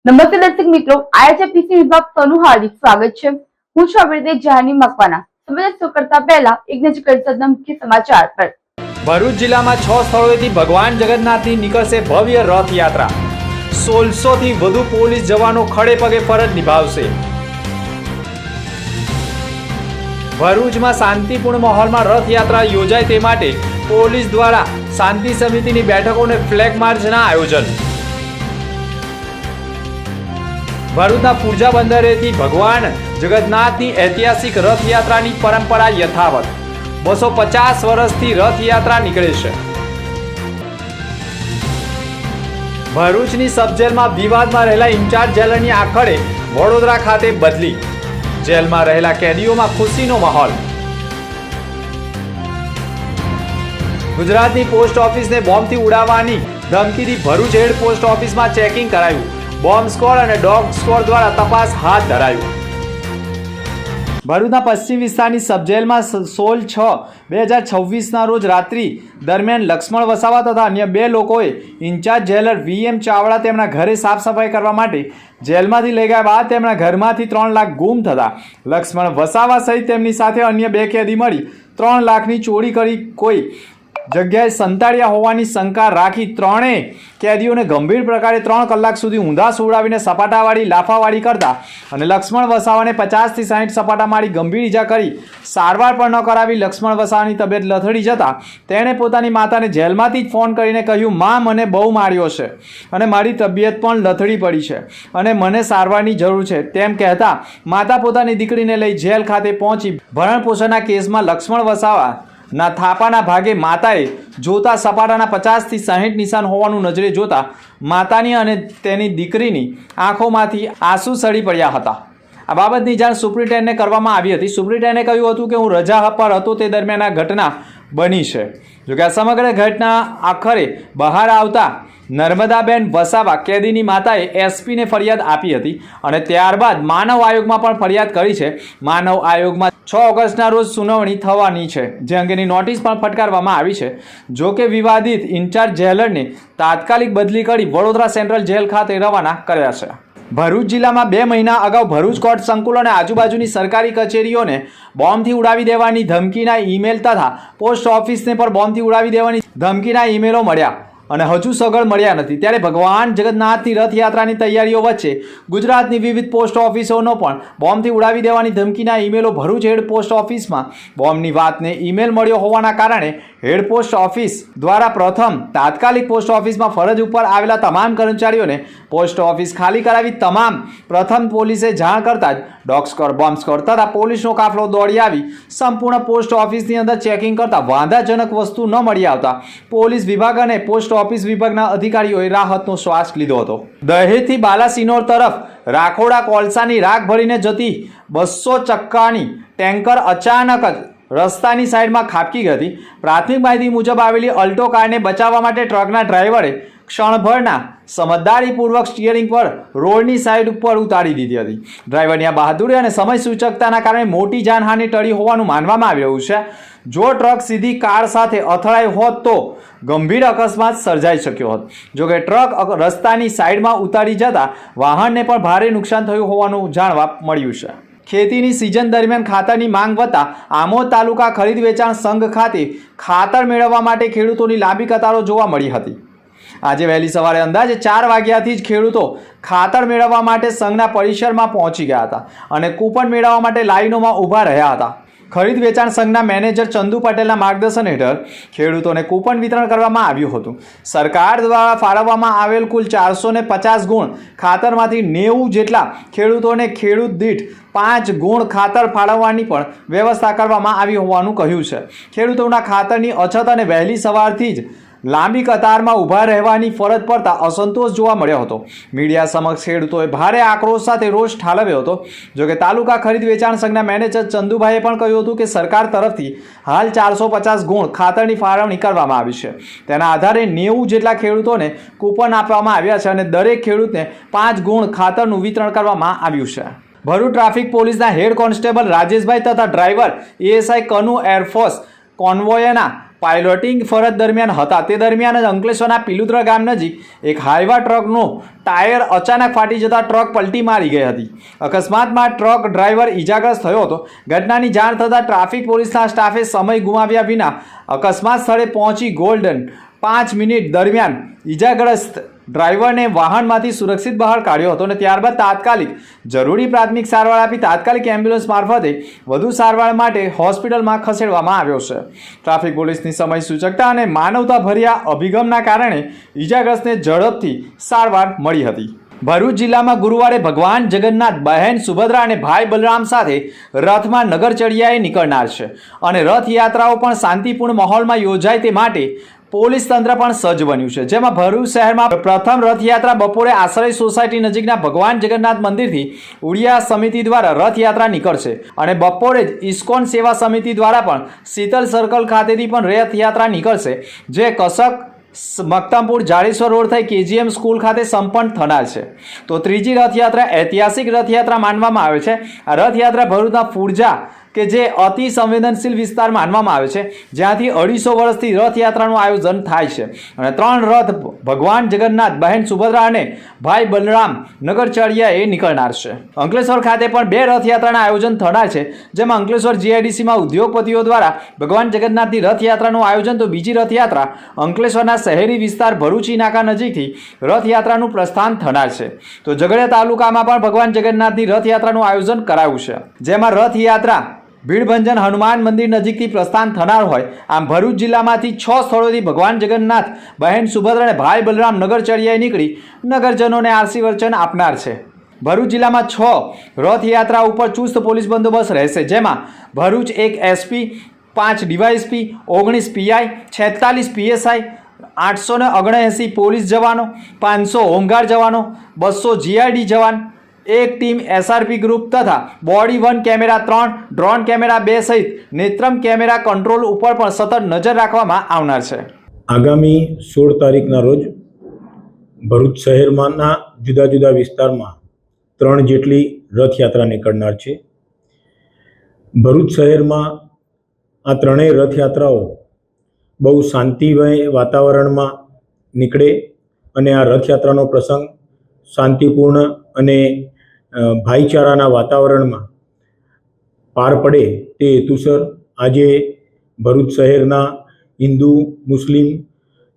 નમસ્તે દર્શક મિત્રો, આઈએચપીસી વિભાગ તનું હાર્દિક સ્વાગત છે। હું છું અમૃતેશ જાની મકવાના। સમાચાર કરતા પહેલા એક નજર કરીએ મુખ્ય સમાચાર પર। ભરૂચ જિલ્લામાં 6 સ્થળોએથી ભગવાન જગન્નાથની નીકળશે ભવ્ય રથયાત્રા। 1600 થી વધુ પોલીસ જવાનો ખડે પગે ફરજ નિભાવશે। ભરૂચમાં શાંતિપૂર્ણ માહોલમાં રથયાત્રા યોજાય તે માટે પોલીસ દ્વારા શાંતિ સમિતિની બેઠકોને ફ્લેગ માર્ચના આયોજન। ભરૂચના પૂર્જા બંદરેથી ભગવાન જગન્નાથની ઐતિહાસિક રથયાત્રાની પરંપરા યથાવત। 250 વર્ષથી રથયાત્રા નીકળે છે। ભરૂચની સબજેલમાં વિવાદમાં રહેલા ઇન્ચાર્જ જેલરની આખરે વડોદરા ખાતે બદલી। જેલમાં રહેલા કેદીઓમાં ખુશીનો માહોલ। ગુજરાતની પોસ્ટ ઓફિસને બોમ્બથી ઉડાવવાની ધમકીથી ભરૂચ હેડ પોસ્ટ ઓફિસમાં ચેકિંગ કરાયું। બોમ્બ સ્ક્વોડ અને ડોગ સ્ક્વોડ દ્વારા તપાસ હાથ ધરાયું। ભરૂચના પશ્ચિમ વિસ્તારની સબજેલમાં 16/6/2026ના રોજ રાત્રિ દરમિયાન લક્ષ્મણ વસાવા તથા અન્ય 2 લોકોએ ઇન્ચાર્જ જેલર VM ચાવડા તેમના ઘરે સાફ સફાઈ કરવા માટે જેલમાંથી લઈ ગયા બાદ તેમના ઘરમાંથી 3 લાખ ગુમ થતા લક્ષ્મણ વસાવા સહિત તેમની સાથે અન્ય 2 કેદી મળી 3 લાખની ચોરી કરી કોઈ જગ્યાએ સંતાડ્યા હોવાની શંકા રાખી ત્રણેય કેદીઓને ગંભીર પ્રકારે 3 કલાક સુધી ઊંધા સુવડાવીને સપાટાવાળી લાફાવાળી કરતા અને લક્ષ્મણ વસાવાને 50 થી 60 સપાટા મારી ગંભીર ઈજા કરી સારવાર પણ ન કરાવી લક્ષ્મણ વસાવાની તબિયત લથડી જતા તેણે પોતાની માતાને જેલમાંથી જ ફોન કરીને કહ્યું, માં મને બહુ માર્યો છે અને મારી તબિયત પણ લથડી પડી છે અને મને સારવારની જરૂર છે તેમ કહેતા માતા પોતાની દીકરીને લઈ જેલ ખાતે પહોંચી ભરણપોષણના કેસમાં લક્ષ્મણ વસાવા ના થાપાના ભાગે માતાએ જોતા સપાટાના 50 થી 60 નિશાન હોવાનું નજરે જોતા માતાની અને તેની દીકરીની આંખોમાંથી આંસુ સળી પડ્યા હતા। આ બાબતની જાણ સુપ્રિન્ટેન્ડન્ટને કરવામાં આવી હતી। સુપ્રિન્ટેન્ડન્ટે કહ્યું હતું કે હું રજા પર હતો તે દરમિયાન આ ઘટના બની છે। જોકે આ સમગ્ર ઘટના આખરે બહાર આવતા નર્મદાબેન વસાવા કેદીની માતાએ SPને ફરિયાદ આપી હતી અને ત્યારબાદ માનવ આયોગમાં પણ ફરિયાદ કરી છે। માનવ આયોગમાં 6 ઓગસ્ટના રોજ સુનાવણી થવાની છે, જે અંગેની નોટિસ પણ ફટકારવામાં આવી છે। જો કે વિવાદિત ઇન્ચાર્જ જેલરને તાત્કાલિક બદલી કરી વડોદરા સેન્ટ્રલ જેલ ખાતે રવાના કર્યા છે। ભરૂચ જિલ્લામાં 2 મહિના અગાઉ ભરૂચ કોર્ટ સંકુલ અને આજુબાજુની સરકારી કચેરીઓને બોમ્બથી ઉડાવી દેવાની ધમકીના ઈમેલ તથા પોસ્ટ ઓફિસને પણ બોમ્બથી ઉડાવી દેવાની ધમકીના ઈમેલો મળ્યા અને હજુ સગળ મળ્યા નથી। ત્યારે ભગવાન જગન્નાથની રથયાત્રાની તૈયારીઓ વચ્ચે ગુજરાતની વિવિધ પોસ્ટ ઓફિસોનો પણ બોમ્બથી ઉડાવી દેવાની ધમકીના ઈમેલો ભરૂચ હેડ પોસ્ટ ઓફિસમાં બોમ્બની વાતને ઈમેલ મળ્યો હોવાના કારણે હેડ પોસ્ટ ઓફિસ દ્વારા પ્રથમ તાત્કાલિક પોસ્ટ ઓફિસમાં ફરજ ઉપર આવેલા તમામ કર્મચારીઓને પોસ્ટ ઓફિસ ખાલી કરાવી પ્રથમ પોલીસે જાણ કરતા જ ડોગ સ્ક્વોડ, બોમ્બ સ્ક્વોડ તથા પોલીસનો કાફલો દોડી આવી સંપૂર્ણ પોસ્ટ ઓફિસની અંદર ચેકિંગ કરતા વાંધાજનક વસ્તુ ન મળી આવતા પોલીસ વિભાગ અને પોસ્ટ ઓફિસ વિભાગના અધિકારીઓએ રાહતનો શ્વાસ લીધો હતો। દહેજથી બાલાસિનોર તરફ રાખોડા કોલસાની રાખ ભરીને જતી 200 ચક્કાની ટેન્કર અચાનક જ રસ્તાની સાઈડમાં ખાબકી ગઈ હતી। પ્રાથમિક માહિતી મુજબ આવેલી અલ્ટો કારને બચાવવા માટે ટ્રકના ડ્રાઈવરે ક્ષણભરના સમજદારીપૂર્વક સ્ટીયરિંગ પર રોડની સાઈડ ઉપર ઉતારી દીધી હતી। ડ્રાઈવરની આ બહાદુરી અને સમય સૂચકતાના કારણે મોટી જાનહાનિ ટળી હોવાનું માનવામાં આવી રહ્યું છે। જો ટ્રક સીધી કાર સાથે અથડાઈ હોત તો ગંભીર અકસ્માત સર્જાઈ શક્યો હોત। જોકે ટ્રક રસ્તાની સાઈડમાં ઉતારી જતા વાહનને પણ ભારે નુકસાન થયું હોવાનું જાણવા મળ્યું છે। ખેતીની સિઝન દરમિયાન ખાતરની માંગ વધતા આમોદ તાલુકા ખરીદ વેચાણ સંઘ ખાતે ખાતર મેળવવા માટે ખેડૂતોની લાંબી કતારો જોવા મળી હતી। આજે વહેલી સવારે અંદાજે 4 વાગ્યાથી જ ખેડૂતો ખાતર મેળવવા માટે સંઘના પરિસરમાં પહોંચી ગયા હતા અને કૂપન મેળવવા માટે લાઈનોમાં ઊભા રહ્યા હતા। ખરીદ વેચાણ સંઘના મેનેજર ચંદુ પટેલના માર્ગદર્શન હેઠળ ખેડૂતોને કૂપન વિતરણ કરવામાં આવ્યું હતું। સરકાર દ્વારા ફાળવવામાં આવેલ કુલ 450 ગુણ ખાતરમાંથી 90 જેટલા ખેડૂતોને ખેડૂત દીઠ 5 ગુણ ખાતર ફાળવવાની પણ વ્યવસ્થા કરવામાં આવી હોવાનું કહ્યું છે। ખેડૂતોના ખાતરની અછત અને વહેલી સવારથી જ લાંબી કતારમાં ઊભા રહેવાની ફરજ પડતા અસંતોષ જોવા મળ્યો હતો। મીડિયા સમક્ષ ખેડૂતોએ ભારે આક્રોશ સાથે રોષ ઠાલવ્યો હતો। જોકે તાલુકા ખરીદ વેચાણ સંઘના મેનેજર ચંદુભાઈએ પણ કહ્યું હતું કે સરકાર તરફથી હાલ 450 ગુણ ખાતરની ફાળવણી કરવામાં આવી છે। તેના આધારે 90 જેટલા ખેડૂતોને કૂપન આપવામાં આવ્યા છે અને દરેક ખેડૂતને 5 ગુણ ખાતરનું વિતરણ કરવામાં આવ્યું છે। ભરૂચ ટ્રાફિક પોલીસના હેડ કોન્સ્ટેબલ રાજેશભાઈ તથા ડ્રાઈવર ASI કનુ એરફોર્સ કોન્વોયના પાયલોટિંગ ફરજ દરમિયાન હતા તે દરમિયાન જ અંકલેશ્વરના પિલુદ્રા ગામ નજીક એક હાઈવા ટ્રકનો ટાયર અચાનક ફાટી જતા ટ્રક પલટી મારી ગઈ હતી. અકસ્માતમાં ટ્રક ડ્રાઈવર ઈજાગ્રસ્ત થયો હતો. ઘટનાની જાણ થતાં ટ્રાફિક પોલીસના સ્ટાફે સમય ગુમાવ્યા વિના અકસ્માત સ્થળે પહોંચી ગોલ્ડન 5 મિનિટ દરમિયાન ઈજાગ્રસ્ત ડ્રાઈવરને વાહનમાંથી સુરક્ષિત બહાર કાઢ્યો હતો અને ત્યારબાદ તાત્કાલિક જરૂરી પ્રાથમિક સારવાર આપી તાત્કાલિક એમ્બ્યુલન્સ મારફતે વધુ સારવાર માટે હોસ્પિટલમાં ખસેડવામાં આવ્યો છે. ટ્રાફિક પોલીસની સમય સૂચકતા અને માનવતાભર્યા અભિગમના કારણે ઈજાગ્રસ્તને ઝડપથી સારવાર મળી હતી. ભરૂચ જિલ્લામાં ગુરુવારે ભગવાન જગન્નાથ, બહેન સુભદ્રા અને ભાઈ બલરામ સાથે રથમાં નગરચર્યાએ નીકળનાર છે અને રથયાત્રાઓ પણ શાંતિપૂર્ણ માહોલમાં યોજાય તે માટે પોલીસ તંત્ર પણ સજ્જ બન્યું છે. જેમાં ભરૂચ શહેરમાં પ્રથમ રથયાત્રા બપોરે આશ્રય સોસાયટી નજીકના ભગવાન જગન્નાથ મંદિરથી ઉડિયા સમિતિ દ્વારા રથયાત્રા નીકળશે અને બપોરે જ ઇસ્કોન સેવા સમિતિ દ્વારા પણ શીતલ સર્કલ ખાતેથી પણ રથયાત્રા નીકળશે, જે કસક મક્તમપુર જાડેશ્વર રોડ થઈ KGM સ્કૂલ ખાતે સંપન્ન થનાર છે. તો ત્રીજી રથયાત્રા ઐતિહાસિક રથયાત્રા માનવામાં આવે છે. આ રથયાત્રા ભરૂચના ફુરજા કે જે અતિ સંવેદનશીલ વિસ્તાર માનવામાં આવે છે, જ્યાંથી 250 વર્ષથી રથયાત્રાનું આયોજન થાય છે અને 3 રથ ભગવાન જગન્નાથ, બહેન સુભદ્રા અને ભાઈ બલરામ નગરચર્યાએ નીકળનાર છે. અંકલેશ્વર ખાતે પણ 2 રથયાત્રાના આયોજન થનાર છે, જેમાં અંકલેશ્વર GIDCમાં ઉદ્યોગપતિઓ દ્વારા ભગવાન જગન્નાથની રથયાત્રાનું આયોજન, તો બીજી રથયાત્રા અંકલેશ્વરના શહેરી વિસ્તાર ભરૂચી નાકા નજીકથી રથયાત્રાનું પ્રસ્થાન થનાર છે. તો ઝઘડિયા તાલુકામાં પણ ભગવાન જગન્નાથની રથયાત્રાનું આયોજન કરાયું છે, જેમાં રથયાત્રા ભીડભંજન હનુમાન મંદિર નજીકથી પ્રસ્થાન થનાર હોય. આમ ભરૂચ જિલ્લામાંથી 6 સ્થળોથી ભગવાન જગન્નાથ, બહેન સુભદ્રા અને ભાઈ બલરામ નગરચર્યાએ નીકળી નગરજનોને આશીર્વચન આપનાર છે. ભરૂચ જિલ્લામાં 6 રથયાત્રા ઉપર ચુસ્ત પોલીસ બંદોબસ્ત રહેશે, જેમાં Bharuch 1 SP, 5 DYSP, 19 PI, 46 PSI, 879 police જવાનો, 500 હોમગાર્ડ જવાનો, 200 GID જવાન, 1 ટીમ SRP ગ્રુપ તથા બોડી 1 કેમેરા 3, ડ્રોન કેમેરા 2 સહિત નેત્રમ કેમેરા કંટ્રોલ ઉપર પણ સતત નજર રાખવામાં આવનાર છે. આગામી 16 તારીખના રોજ ભરૂચ શહેરમાંના જુદા જુદા વિસ્તારમાં 3 જેટલી રથયાત્રા નીકળનાર છે. ભરૂચ શહેરમાં આ ત્રણેય રથયાત્રાઓ બહુ શાંતિમય વાતાવરણમાં નીકળે અને આ રથયાત્રાનો પ્રસંગ શાંતિપૂર્ણ અને ભાઈચારાના વાતાવરણમાં પાર પડે તે હેતુસર આજે ભરૂચ શહેરના હિન્દુ, મુસ્લિમ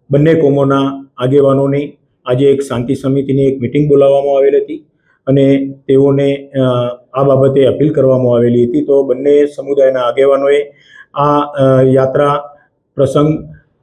બંને કોમોના આગેવાનોની આજે એક શાંતિ સમિતિની એક મિટિંગ બોલાવવામાં આવેલી હતી અને તેઓને આ બાબતે અપીલ કરવામાં આવેલી હતી. તો બંને સમુદાયના આગેવાનોએ આ યાત્રા પ્રસંગ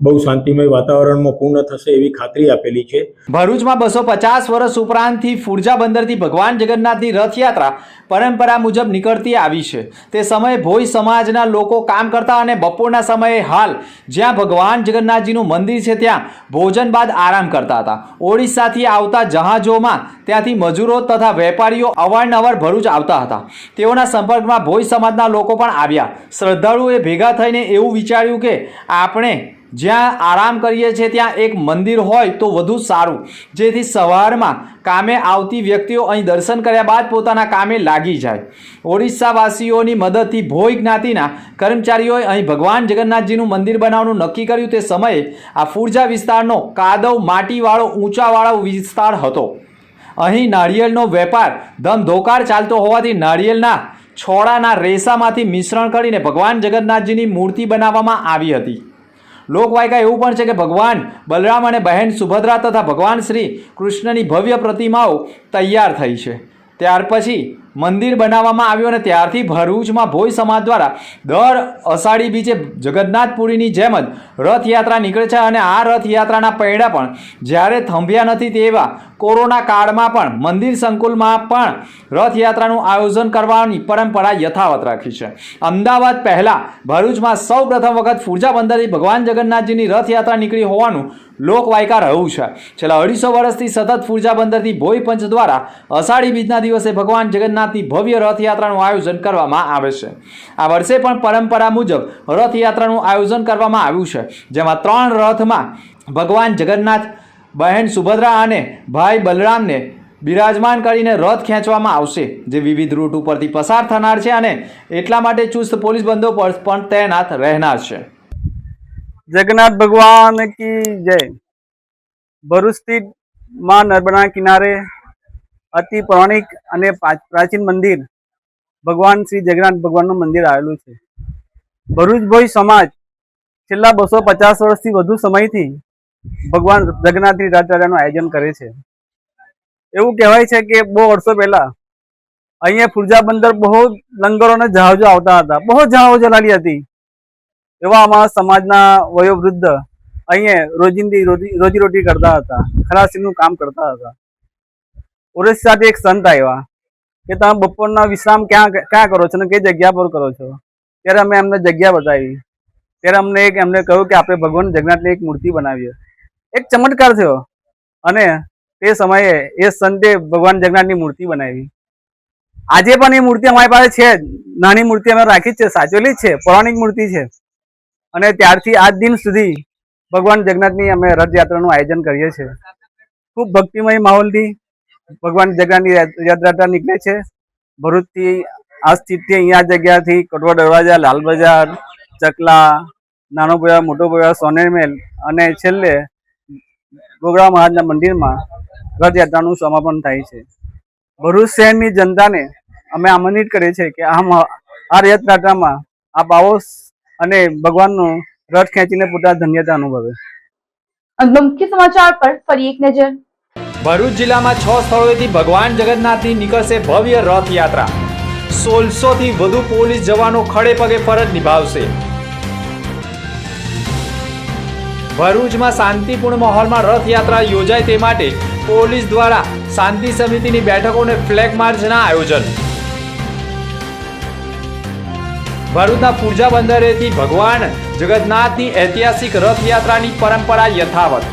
બહુ શાંતિમય વાતાવરણમાં પૂર્ણ થશે એવી ખાતરી આપેલી છે. ભરૂચમાં 250 વર્ષ ઉપરાંતથી ફુરજા બંદરથી ભગવાન જગન્નાથની રથયાત્રા પરંપરા મુજબ નીકળતી આવી છે. તે સમયે ભોઈ સમાજના લોકો કામ કરતા અને બપોરના સમયે હાલ જ્યાં ભગવાન જગન્નાથજીનું મંદિર છે ત્યાં ભોજન બાદ આરામ કરતા હતા. ઓડિશાથી આવતા જહાજોમાં ત્યાંથી મજૂરો તથા વેપારીઓ અવારનવાર ભરૂચ આવતા હતા. તેઓના સંપર્કમાં ભોઈ સમાજના લોકો પણ આવ્યા. શ્રદ્ધાળુઓએ ભેગા થઈને એવું વિચાર્યું કે આપણે જ્યાં આરામ કરીએ છીએ ત્યાં એક મંદિર હોય તો વધુ સારું, જેથી સવારમાં કામે આવતી વ્યક્તિઓ અહીં દર્શન કર્યા બાદ પોતાના કામે લાગી જાય. ઓડિશાવાસીઓની મદદથી ભોઈ જ્ઞાતિના કર્મચારીઓએ અહીં ભગવાન જગન્નાથજીનું મંદિર બનાવવાનું નક્કી કર્યું. તે સમયે આ ફુરજા વિસ્તારનો કાદવ માટીવાળો ઊંચાવાળો વિસ્તાર હતો. અહીં નાળિયેરનો વેપાર ધમધોકાર ચાલતો હોવાથી નાળિયેરના છોડાના રેસામાંથી મિશ્રણ કરીને ભગવાન જગન્નાથજીની મૂર્તિ બનાવવામાં આવી હતી. લોકવાયકા એવું પણ છે કે ભગવાન બલરામ અને બહેન સુભદ્રા તથા ભગવાન શ્રી કૃષ્ણની ભવ્ય પ્રતિમાઓ તૈયાર થઈ છે. ત્યાર પછી મંદિર બનાવવામાં આવ્યું અને ત્યારથી ભરૂચમાં ભોઈ સમાજ દ્વારા દર અષાઢી બીજે જગન્નાથપુરીની જેમ જ રથયાત્રા નીકળે છે અને આ રથયાત્રાના પૈડા પણ જ્યારે થંભ્યા નથી તેવા કોરોના કાળમાં પણ મંદિર સંકુલમાં પણ રથયાત્રાનું આયોજન કરવાની પરંપરા યથાવત રાખી છે. અમદાવાદ પહેલાં ભરૂચમાં સૌ પ્રથમ વખત ફુરજા બંદરથી ભગવાન જગન્નાથજીની રથયાત્રા નીકળી હોવાનું લોકવાયકા રહ્યું છે. છેલ્લા 250 વર્ષથી સતત ફુરજા બંદરથી ભોઈ પંચ દ્વારા અષાઢી બીજના દિવસે ભગવાન જગન્નાથની ભવ્ય રથયાત્રાનું આયોજન કરવામાં આવે છે. આ વર્ષે પણ પરંપરા મુજબ રથયાત્રાનું આયોજન કરવામાં આવ્યું છે, જેમાં 3 રથમાં ભગવાન જગન્નાથ, બહેન સુભદ્રા અને ભાઈ બલરામને બિરાજમાન કરીને રથ ખેંચવામાં આવશે, જે વિવિધ રૂટ ઉપરથી પસાર થનાર છે અને એટલા માટે ચુસ્ત પોલીસ બંદોબસ્ત પણ તૈનાત રહેનાર છે. जगन्नाथ भगवान की जय। भरूच स्थित मां नर्मदा किनारे अति पौराणिक અને પ્રાચીન મંદિર ભગવાન શ્રી જગન્નાથ ભગવાનનું મંદિર આવેલું છે. ભરૂચ ભોઈ સમાજ છેલ્લા 250 વર્ષથી વધુ સમયથી ભગવાન જગન્નાથની રથયાત્રાનું આયોજન કરે છે. એવું કહેવાય છે કે બહુ વર્ષો પહેલા અહીંયા ફુરજા બંદર બહુ લંગરો અને જહાજો આવતા હતા, બહુ જહાજો ચલાલી હતી. એવા અમારા સમાજના વયોવૃદ્ધ અહીંયા રોજીરોટી કરતા હતા, ખલાસીનું કામ કરતા હતા. ઓડિશાથી એક સંત આવ્યા કે તમે બપોરના વિશ્રામ ક્યાં કરો છો અને કઈ જગ્યા પર કરો છો? ત્યારે અમે એમને જગ્યા બતાવી. ત્યારે એમને કહ્યું કે આપણે ભગવાન જગન્નાથની એક મૂર્તિ બનાવીએ. એક ચમત્કાર થયો અને તે સમયે એ સંતે ભગવાન જગન્નાથની મૂર્તિ બનાવી. આજે પણ એ મૂર્તિ અમારી પાસે છે, નાની મૂર્તિ અમે રાખી જ છે, સાચવેલી જ છે, પૌરાણિક મૂર્તિ છે. અને ત્યારથી આજ દિન સુધી ભગવાન જગન્નાથની અમે રથયાત્રાનું આયોજન કરીએ છીએ. ખૂબ ભક્તિમય માહોલથી ભગવાન જગન્નાથની રથયાત્રા નીકળે છે. ભરૂચથી આ સ્થિતથી અહીંયા જગ્યાથી કટવા દરવાજા, લાલ બજાર, ચકલા, નાનો બજાર, મોટો બજાર, સોનેરમેલ અને છેલ્લે ગોગડા મહારાજના મંદિરમાં રથયાત્રાનું સમાપન થાય છે. ભરૂચ શહેરની જનતાને અમે આમંત્રિત કરીએ છીએ કે આ રથયાત્રામાં આપ આવો અને ભગવાનનું રથ ખેંચીને પોતાની ધન્યતા અનુભવે. અંતમાં મુખ્ય સમાચાર પર ફરી એક નજર. ભરૂચ જિલ્લામાં 6 સ્થળોએથી ભગવાન જગન્નાથની નીકળશે ભવ્ય રથયાત્રા. 1600 થી વધુ પોલીસ જવાનો ખડે પગે ફરજ નિભાવશે. ભરૂચમાં શાંતિપૂર્ણ માહોલમાં રથયાત્રા યોજાય તે માટે પોલીસ દ્વારા શાંતિ સમિતિની બેઠકો અને ફ્લેગ માર્ચના આયોજન. ભરૂચના ફુરજા બંદરેથી ભગવાન જગન્નાથની ઐતિહાસિક રથયાત્રાની પરંપરા યથાવત.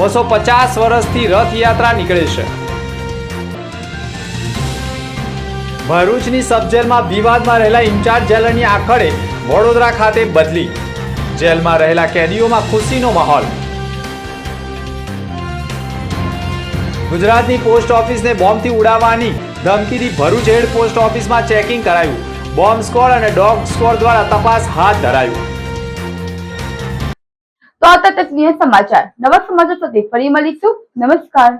250 વર્ષથી રથયાત્રા નીકળે છે. ભરૂચની સબજેલમાં વિવાદમાં રહેલા ઇન્ચાર્જ જેલરની આખડે વડોદરા ખાતે બદલી. જેલમાં રહેલા કેદીઓમાં ખુશીનો માહોલ. ગુજરાતની પોસ્ટ ઓફિસને બોમ્બથી ઉડાવવાની ધમકીથી ભરૂચ હેડ પોસ્ટ ઓફિસમાં ચેકિંગ કરાયું. બોમ્બ સ્ક્વોડ અને ડોગ સ્ક્વોડ દ્વારા તપાસ હાથ ધરાયું. તો આ તક સમાચાર. નવા સમાચાર સાથે ફરી મળીશું. નમસ્કાર.